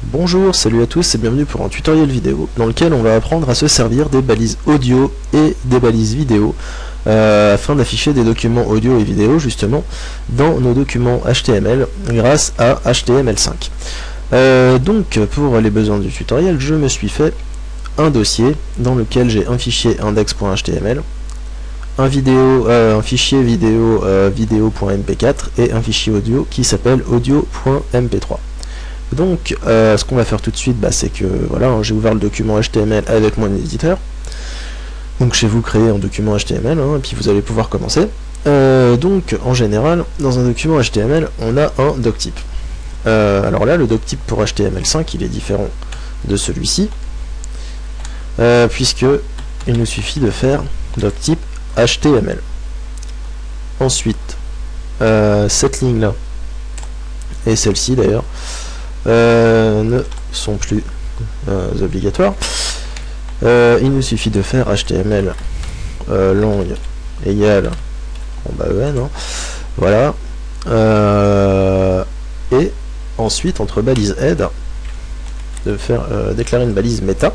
Bonjour, salut à tous et bienvenue pour un tutoriel vidéo dans lequel on va apprendre à se servir des balises audio et des balises vidéo afin d'afficher des documents audio et vidéo justement dans nos documents HTML grâce à HTML5. Donc pour les besoins du tutoriel, je me suis fait un dossier dans lequel j'ai un fichier index.html, un fichier vidéo vidéo.mp4 et un fichier audio qui s'appelle audio.mp3. Donc ce qu'on va faire tout de suite, c'est que voilà, j'ai ouvert le document HTML avec mon éditeur. Donc je vais vous créer un document HTML et puis vous allez pouvoir commencer. Donc en général, dans un document HTML, on a un doctype. Alors là, le doctype pour HTML5, il est différent de celui-ci, puisque il nous suffit de faire doctype HTML. Ensuite, cette ligne-là et celle-ci d'ailleurs ne sont plus obligatoires. Il nous suffit de faire HTML langue égale en voilà, et ensuite entre balise head de faire déclarer une balise méta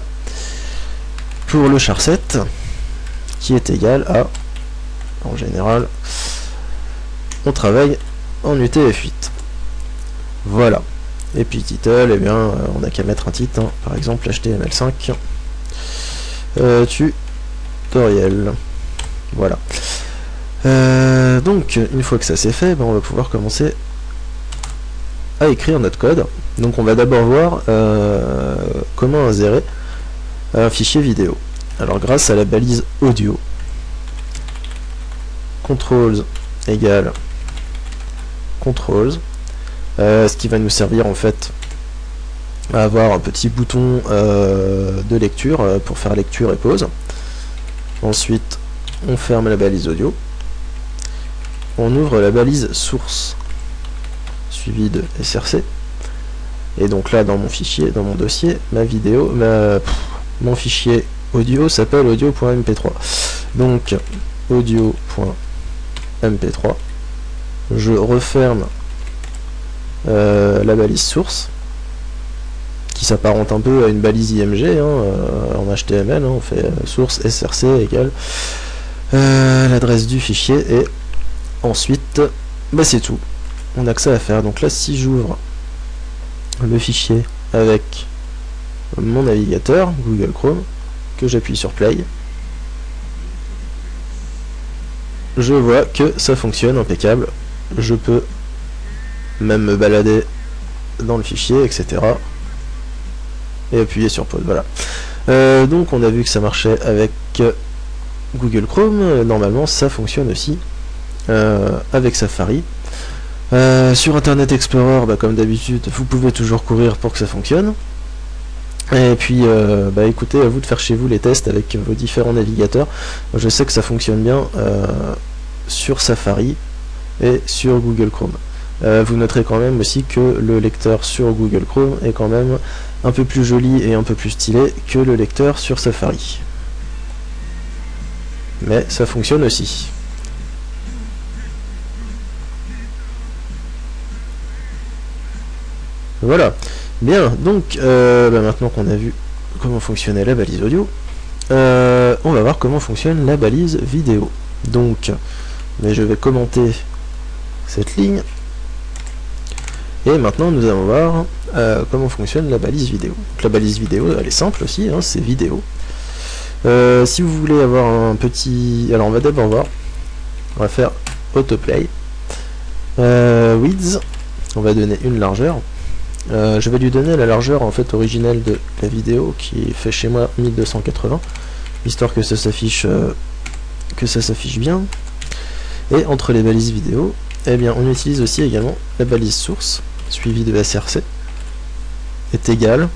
pour le charset qui est égal à, en général on travaille en UTF-8. Voilà. Et puis title, on n'a qu'à mettre un titre, par exemple HTML5 tutoriel. Voilà. Donc une fois que ça c'est fait, on va pouvoir commencer à écrire notre code. Donc on va d'abord voir comment insérer un fichier vidéo. Alors grâce à la balise audio, controls égale controls, ce qui va nous servir en fait à avoir un petit bouton de lecture pour faire lecture et pause. Ensuite on ferme la balise audio, on ouvre la balise source suivie de src, et donc là dans mon fichier, dans mon dossier, mon fichier audio s'appelle audio.mp3. donc audio.mp3, je referme la balise source qui s'apparente un peu à une balise IMG en HTML, on fait source src égale l'adresse du fichier, et ensuite c'est tout, on a que ça à faire. Donc là si j'ouvre le fichier avec mon navigateur Google Chrome, que j'appuie sur play, je vois que ça fonctionne impeccable. Je peux même me balader dans le fichier, etc. et appuyer sur pause. Voilà. Donc on a vu que ça marchait avec Google Chrome. Normalement ça fonctionne aussi avec Safari. Sur Internet Explorer, comme d'habitude, vous pouvez toujours courir pour que ça fonctionne. Et puis écoutez, à vous de faire chez vous les tests avec vos différents navigateurs. Je sais que ça fonctionne bien sur Safari et sur Google Chrome. Vous noterez quand même aussi que le lecteur sur Google Chrome est quand même un peu plus joli et un peu plus stylé que le lecteur sur Safari. Mais ça fonctionne aussi. Voilà. Bien, donc maintenant qu'on a vu comment fonctionnait la balise audio, on va voir comment fonctionne la balise vidéo. Donc, je vais commenter cette ligne. Et maintenant nous allons voir comment fonctionne la balise vidéo. Donc, la balise vidéo, elle est simple aussi, c'est vidéo. Si vous voulez avoir un petit... Alors on va d'abord voir, on va faire autoplay. Width, on va donner une largeur. Je vais lui donner la largeur en fait originelle de la vidéo qui fait chez moi 1280, histoire que ça s'affiche bien. Et entre les balises vidéo, on utilise aussi également la balise source suivie de src est égal.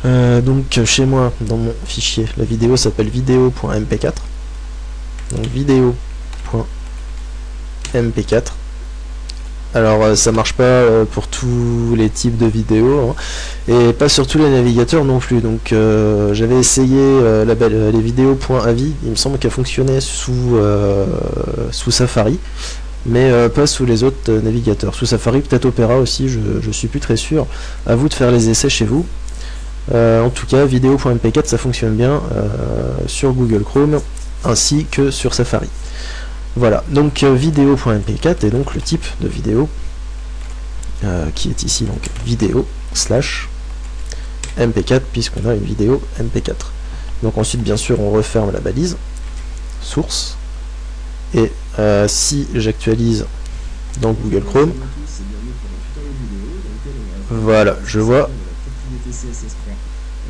Donc chez moi dans mon fichier, la vidéo s'appelle vidéo.mp4, donc vidéo.mp4. Alors ça marche pas pour tous les types de vidéos, et pas sur tous les navigateurs non plus. Donc j'avais essayé les vidéos.avi, il me semble qu'elle fonctionnait sous Safari, mais pas sous les autres navigateurs. Sous Safari, peut-être Opera aussi, je suis plus très sûr. À vous de faire les essais chez vous. En tout cas, vidéo.mp4 ça fonctionne bien sur Google Chrome ainsi que sur Safari. Voilà, donc vidéo.mp4 est donc le type de vidéo qui est ici, donc vidéo slash mp4 puisqu'on a une vidéo mp4. Donc ensuite bien sûr on referme la balise source et si j'actualise dans Google Chrome, voilà, je vois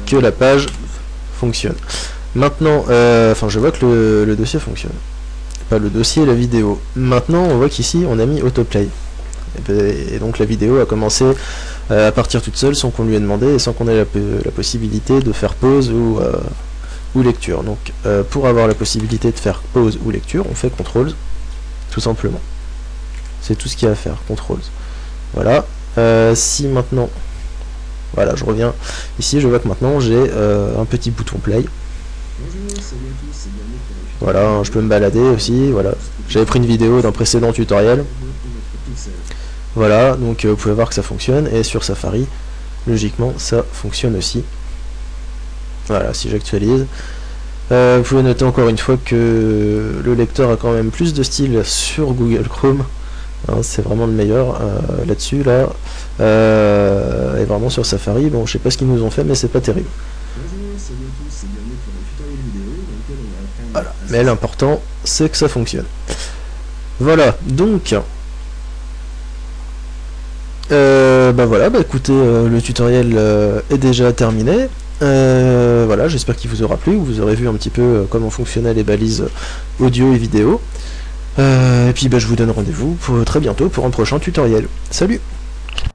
que la page fonctionne. Maintenant, enfin je vois que le dossier fonctionne. Pas le dossier, la vidéo. Maintenant on voit qu'ici on a mis autoplay. Et donc la vidéo a commencé à partir toute seule sans qu'on lui ait demandé et sans qu'on ait la possibilité de faire pause ou lecture. Donc pour avoir la possibilité de faire pause ou lecture, on fait CTRL tout simplement. C'est tout ce qu'il y a à faire, CTRL. Voilà. Si maintenant, voilà, je reviens ici, je vois que maintenant j'ai un petit bouton play. Voilà, je peux me balader aussi, voilà. J'avais pris une vidéo d'un précédent tutoriel. Voilà, donc vous pouvez voir que ça fonctionne, et sur Safari, logiquement, ça fonctionne aussi. Voilà, si j'actualise. Vous pouvez noter encore une fois que le lecteur a quand même plus de style sur Google Chrome. Hein, c'est vraiment le meilleur là-dessus, là. Et vraiment sur Safari, bon, je sais pas ce qu'ils nous ont fait, mais c'est pas terrible. Voilà, mais l'important, c'est que ça fonctionne. Voilà, donc... bah voilà, bah écoutez, le tutoriel est déjà terminé. Voilà, j'espère qu'il vous aura plu, vous aurez vu un petit peu comment fonctionnaient les balises audio et vidéo. Et puis bah, je vous donne rendez-vous pour très bientôt pour un prochain tutoriel. Salut!